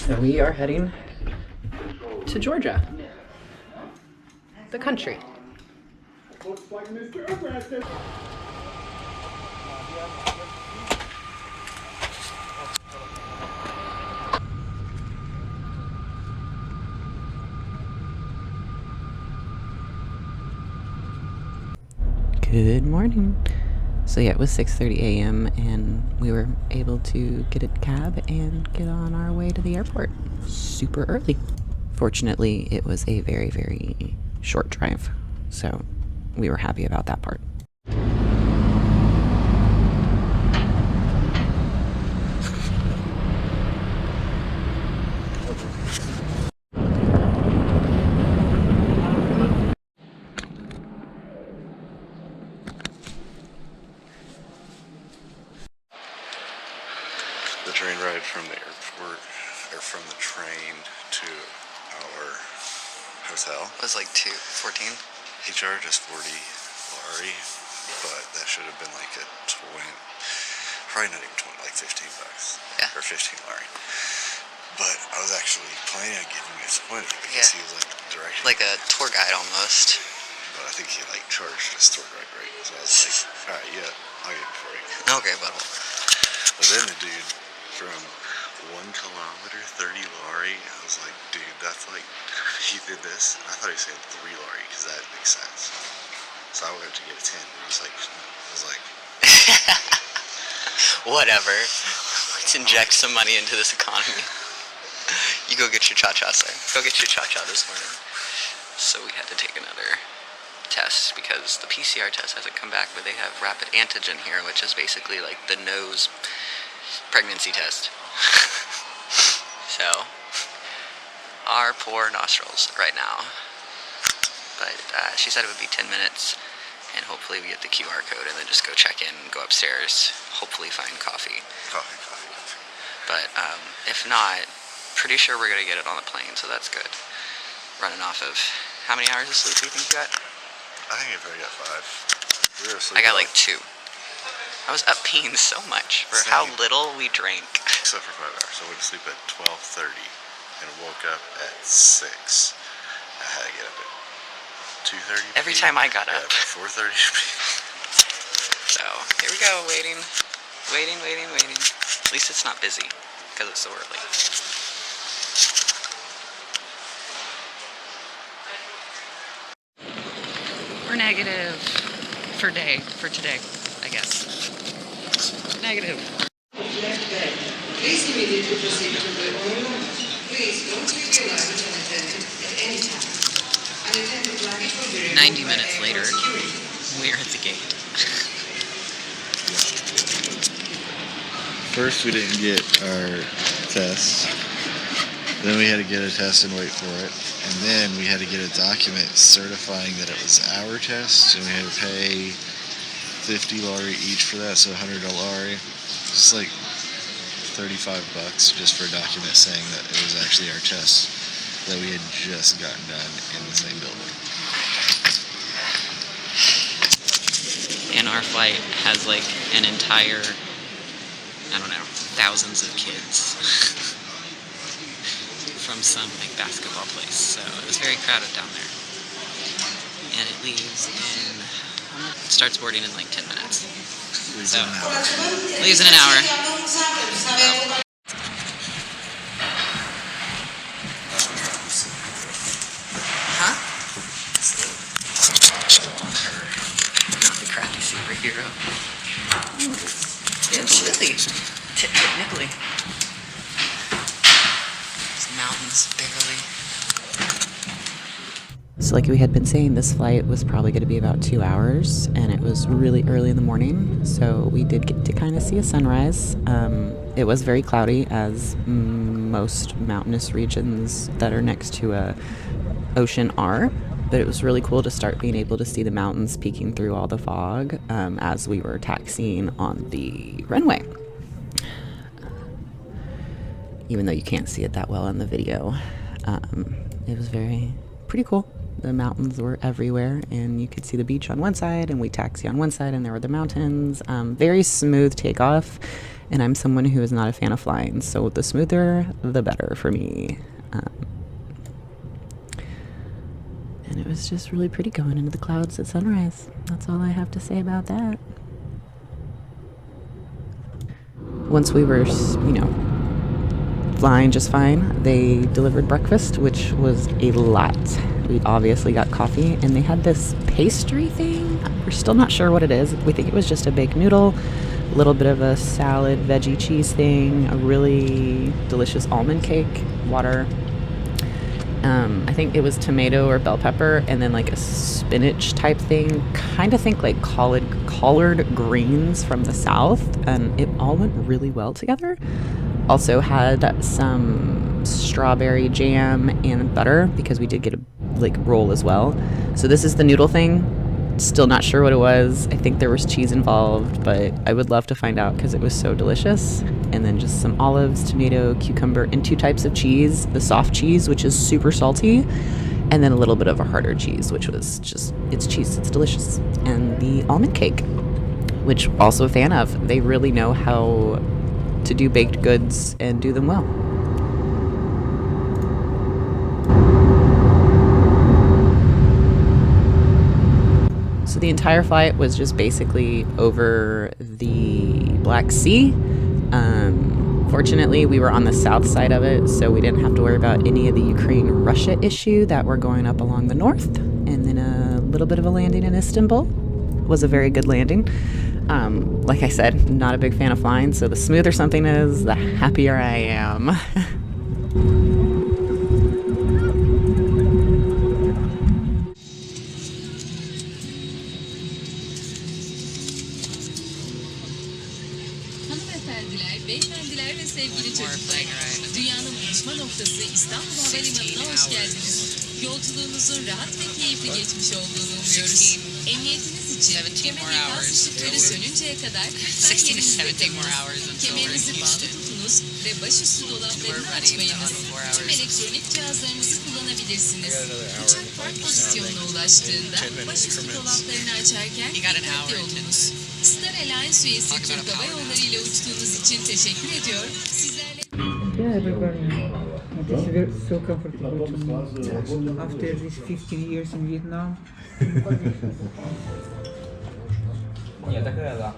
And we are heading to Georgia, the country. Looks like Mr. Aggressive. Good morning. So yeah, it was 6:30 a.m. and we were able to get a cab and get on our way to the airport super early. Fortunately, it was a very, very short drive, so we were happy about that part. The train ride from the airport, or from the train to our hotel. It was like 14. He charged us 40 lari, but that should have been like a 20, probably not even 20, like 15 bucks. Yeah. Or 15 lari. But I was actually planning on giving us 20 because he was like directing. Like a tour guide almost. But I think he like charged us tour guide rate. So I was like, alright, yeah, I'll give it for you. Okay, but But then the dude from 1 kilometer, 30 lari, I was like, dude, that's like, he did this. I thought he said 3 lari, because that makes sense. So I went to get a 10, and he's like, no. I was like, whatever. Let's inject some money into this economy. You go get your cha-cha, sir. Go get your cha-cha this morning. So we had to take another test because the PCR test hasn't come back, but they have rapid antigen here, which is basically like the nose pregnancy test. So, our poor nostrils right now. But she said it would be 10 minutes, and hopefully we get the QR code and then just go check in, go upstairs, hopefully find coffee. coffee. But if not, pretty sure we're going to get it on the plane, so that's good. Running off of, how many hours of sleep do you think you got? I think I probably got 5. We were asleep I got like 2. I was up peeing so much for how little we drank. Except for 5 hours. So I went to sleep at 12:30 and woke up at 6. I had to get up at 2:30. Every time I got up. 4:30. So, here we go, waiting. At least it's not busy, because it's so early. We're negative for today, I guess. Negative. Please immediately proceed to the room. Please don't leave your luggage unattended at any time. Unattended luggage will be removed 90 by minutes airport later, security. we're at the gate. First, we didn't get our test. Then we had to get a test and wait for it. And then we had to get a document certifying that it was our test, and we had to pay 50 lari each for that, so 100 lari. It's like 35 bucks just for a document saying that it was actually our test that we had just gotten done in the same building. And our flight has like an entire, I don't know, thousands of kids from some like basketball place. So it was very crowded down there. And it leaves in, it starts boarding in like 10 minutes. So, leaves in an hour. Huh? Not the crappy superhero. It's chilly. Technically. These mountains barely. So like we had been saying, this flight was probably going to be about 2 hours, and it was really early in the morning, so we did get to kind of see a sunrise. It was very cloudy, as most mountainous regions that are next to a ocean are, but it was really cool to start being able to see the mountains peeking through all the fog as we were taxiing on the runway. Even though you can't see it that well in the video, it was pretty cool. The mountains were everywhere, and you could see the beach on one side, and we taxi on one side, and there were the mountains. Very smooth takeoff, And I'm someone who is not a fan of flying, so the smoother, the better for me. And it was just really pretty going into the clouds at sunrise. That's all I have to say about that. Once we were, flying just fine, they delivered breakfast, which was a lot. We obviously got coffee, and they had this pastry thing. We're still not sure what it is. We think it was just a baked noodle, a little bit of a salad, veggie cheese thing, a really delicious almond cake, water. I think it was tomato or bell pepper, and then like a spinach type thing. Kind of think like collard greens from the south, and it all went really well together. Also had some strawberry jam and butter because we did get a roll as well. So this is the noodle thing. Still not sure what it was. I think there was cheese involved, but I would love to find out because it was so delicious. And then just some olives, tomato, cucumber, and 2 types of cheese. The soft cheese, which is super salty, and then a little bit of a harder cheese, which was just, it's cheese, it's delicious. And the almond cake, which also a fan of. They really know how to do baked goods and do them well. So the entire flight was just basically over the Black Sea. Fortunately, we were on the south side of it, so we didn't have to worry about any of the Ukraine-Russia issue that were going up along the north. And then a little bit of a landing in Istanbul. Was a very good landing. Like I said, not a big fan of flying, so the smoother something is, the happier I am. Hanımefendiler, beyefendiler ve sevgili çocuklar, dünyanın buluşma noktası İstanbul Havalimanı'na hoş geldiniz. Yolculuğunuzun rahat ve keyifli geçmiş olduğunu umuyoruz. Emniyetiniz için kemer ikaz ışıkları sönünceye kadar lütfen yerinizde kalınız. Kemerinizi bağlı tutunuz ve başüstü dolaplarını açmayınız. Tüm elektronik cihazlarınızı kullanabilirsiniz. Uçak park pozisyonuna ulaştığında başüstü dolaplarını açarken dikkatli olunuz. Star Alliance üyesi Türk Hava Yolları ile uçtuğunuz için teşekkür ediyor. Sizlerle... Yeah, everybody. It is very, so comfortable to me after these 15 years in Vietnam. Nhiều ta cứ là